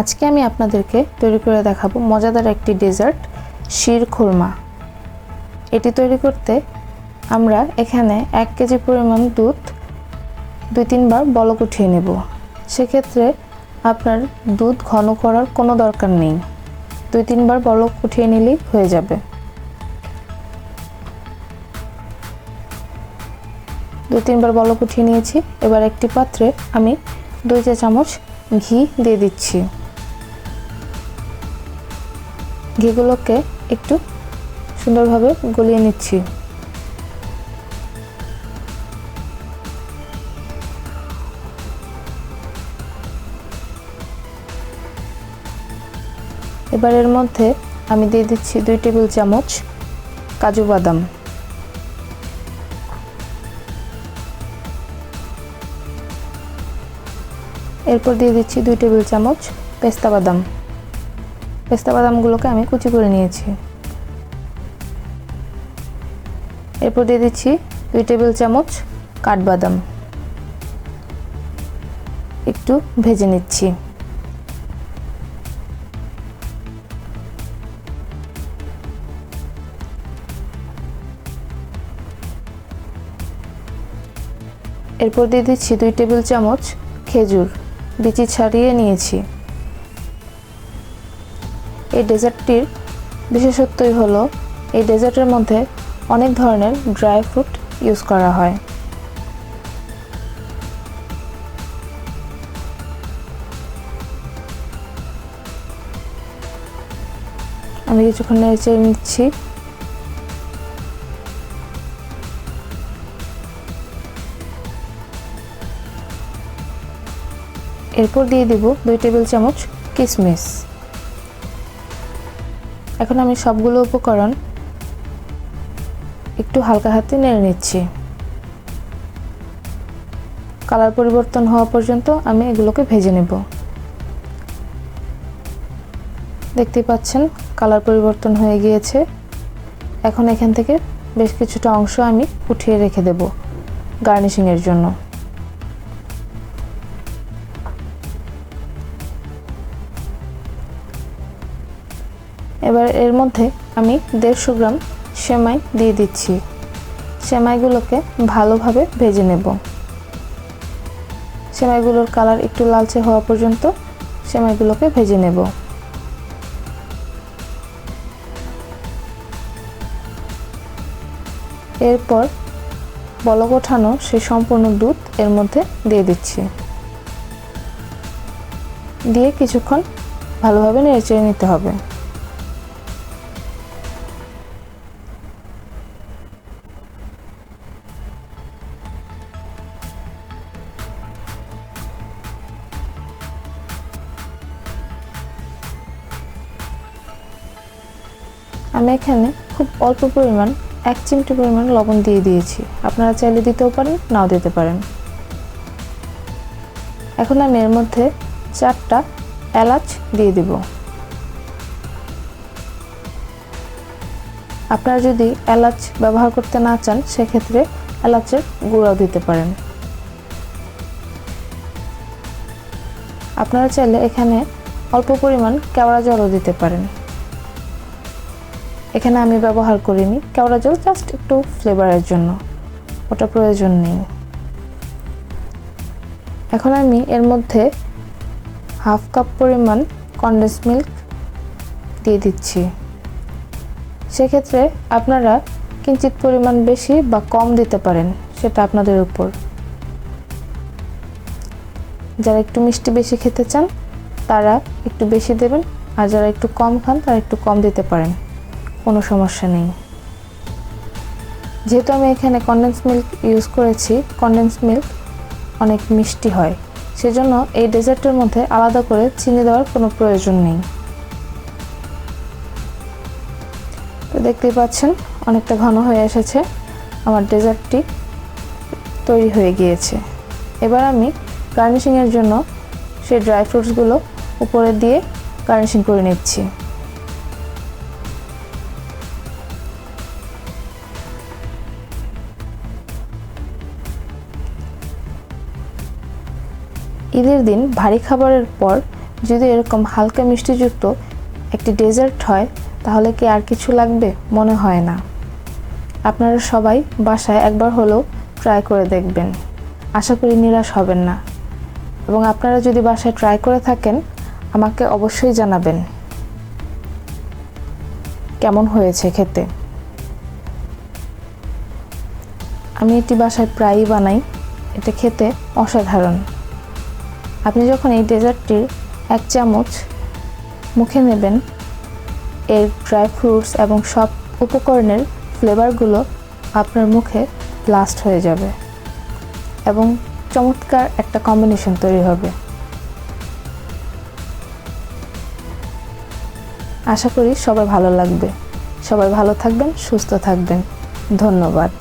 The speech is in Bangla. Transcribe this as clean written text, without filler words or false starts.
আজকে আমি আপনাদেরকে তৈরি করে দেখাবো মজাদার একটি ডেজার্ট শিরখুরমা। এটি তৈরি করতে আমরা এখানে 1 কেজি পরিমাণ দুধ 2-3 বার বলক উঠিয়ে নেব। সেক্ষেত্রে আপনার দুধ ঘন করার কোনো দরকার নেই, 2-3 বার বলক উঠিয়ে নিলেই হয়ে যাবে। 2-3 বার বলক উঠিয়ে নিয়েছি। এবার একটি পাত্রে আমি 2 চা চামচ ঘি দিয়ে দিচ্ছি। ঘিগুলোকে একটু সুন্দরভাবে গলিয়ে নিচ্ছি। এবার এর মধ্যে আমি দিয়ে দিচ্ছি 2 টেবিল চামচ কাজু বাদাম, এরপর দিয়ে দিচ্ছি 2 টেবিল চামচ পেস্তা বাদাম। পেস্তা বাদামগুলোকে আমি কুচি করে নিয়েছি। এরপর দিয়ে দিচ্ছি 2 টেবিল চামচ কাঠবাদাম, একটু ভেজে নিচ্ছি। এরপর দিয়ে দিচ্ছি 2 টেবিল চামচ খেজুর, বিচি ছাড়িয়ে নিয়েছি। এই ডেজার্টটির বিশেষত্বই হলো এই ডেজার্টের মধ্যে অনেক ধরনের ড্রাই ফ্রুট ইউজ করা হয়। আমি কিছুক্ষণ নেড়ে নিচ্ছি। এরপর দিয়ে দিব 2 টেবিল চামচ কিশমিশ। এখন আমি সবগুলো উপকরণ একটু হালকা হাতে নেড়ে নিচ্ছি। কালার পরিবর্তন হওয়া পর্যন্ত আমি এগুলোকে ভেজে নেব। দেখতে পাচ্ছেন কালার পরিবর্তন হয়ে গিয়েছে। এখন এখান থেকে বেশ কিছুটা অংশ আমি উঠিয়ে রেখে দেব গার্নিশিং এর জন্য। এবার এর মধ্যে আমি 150 গ্রাম সেমাই দিয়ে দিচ্ছি। সেমাইগুলোকে ভালোভাবে ভেজে নেব। সেমাইগুলোর কালার একটু লালচে হওয়া পর্যন্ত সেমাইগুলোকে ভেজে নেব। এরপর বলক ওঠানো সেই সম্পূর্ণ দুধ এর মধ্যে দিয়ে দিচ্ছি। দিয়ে কিছুক্ষণ ভালোভাবে নেড়েচেড়ে নিতে হবে। আমি এখানে খুব অল্প পরিমাণ 1 চিমটি পরিমাণ লবণ দিয়ে দিয়েছি। আপনারা চাইলে দিতেও পারেন, নাও দিতে পারেন। এখন আমি এর মধ্যে 4টা এলাচ দিয়ে দিব। আপনারা যদি এলাচ ব্যবহার করতে না চান সেক্ষেত্রে এলাচের গুঁড়াও দিতে পারেন। আপনারা চাইলে এখানে অল্প পরিমাণ কেওড়া জলও দিতে পারেন। এখানে আমি ব্যবহার করিনি কেওড়া জল, জাস্ট একটু ফ্লেভারের জন্য, ওটা প্রয়োজন নেই। এখন আমি এর মধ্যে 1/2 কাপ পরিমাণ কনডেন্স মিল্ক দিয়ে দিচ্ছি। সেক্ষেত্রে আপনারা কিঞ্চিত পরিমাণ বেশি বা কম দিতে পারেন, সেটা আপনাদের উপর। যারা একটু মিষ্টি বেশি খেতে চান তারা একটু বেশি দেবেন, আর যারা একটু কম খান তারা একটু কম দিতে পারেন, কোনো সমস্যা নেই। যেহেতু আমি এখানে কনডেন্স মিল্ক ইউজ করেছি, কনডেন্স মিল্ক অনেক মিষ্টি হয়, সেজন্য এই ডেজার্টের মধ্যে আলাদা করে চিনি দেওয়ার কোনো প্রয়োজন নেই। তো দেখতেই পাচ্ছেন অনেকটা ঘন হয়ে এসেছে, আমার ডেজার্টটি তৈরি হয়ে গিয়েছে। এবার আমি গার্নিশিংয়ের জন্য সেই ড্রাই ফ্রুটসগুলো উপরে দিয়ে গার্নিশিং করে নিচ্ছি। ঈদের দিন ভারী খাবারের পর যদি এরকম হালকা মিষ্টিযুক্ত একটি ডেজার্ট হয় তাহলে কি আর কিছু লাগবে? মনে হয় না। আপনারা সবাই বাসায় একবার হলেও ট্রাই করে দেখবেন, আশা করি নিরাশ হবেন না। এবং আপনারা যদি বাসায় ট্রাই করে থাকেন আমাকে অবশ্যই জানাবেন কেমন হয়েছে খেতে। আমি এটি বাসায় প্রায়ই বানাই, এটা খেতে অসাধারণ। আপনি যখন এই ডেজার্টটির 1 চামচ মুখে নেবেন, এর ড্রাই ফ্রুটস এবং সব উপকরণের ফ্লেভারগুলো আপনার মুখে ব্লাস্ট হয়ে যাবে এবং চমৎকার একটা কম্বিনেশন তৈরি হবে। আশা করি সবার ভালো লাগবে। সবাই ভালো থাকবেন, সুস্থ থাকবেন। ধন্যবাদ।